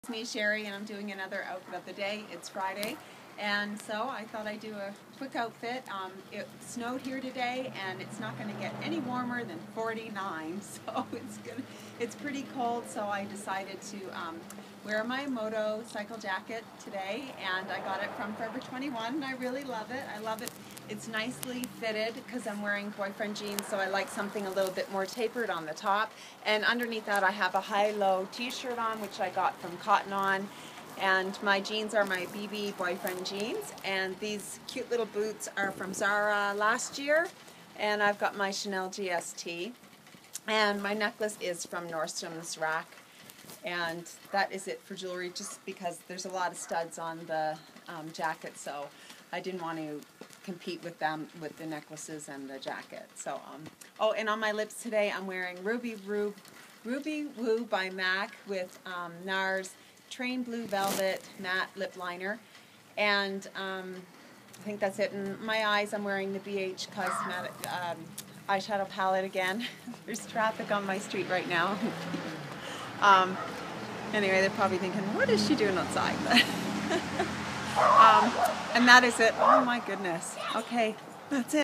It's me, Sherry, and I'm doing another outfit of the day. It's Friday, and so I thought I'd do a quick outfit. It snowed here today, and it's not going to get any warmer than 49, so it's pretty cold. So I decided to wear my motorcycle jacket today, and I got it from Forever 21, and I really love it. I love it. It's nicely fitted because I'm wearing boyfriend jeans, so I like something a little bit more tapered on the top. And underneath that I have a high-low t-shirt on, which I got from Cotton On. And my jeans are my BB boyfriend jeans. And these cute little boots are from Zara last year. And I've got my Chanel GST. And my necklace is from Nordstrom's Rack. And that is it for jewelry, just because there's a lot of studs on the jacket, so I didn't want to compete with them with the necklaces and the jacket. So, oh, and on my lips today, I'm wearing Ruby Woo by MAC with NARS Train Blue Velvet Matte Lip Liner, and I think that's it. And my eyes, I'm wearing the BH Cosmetic eyeshadow palette again. There's traffic on my street right now. Anyway, they're probably thinking, what is she doing outside? And that is it. Oh my goodness. Okay, that's it.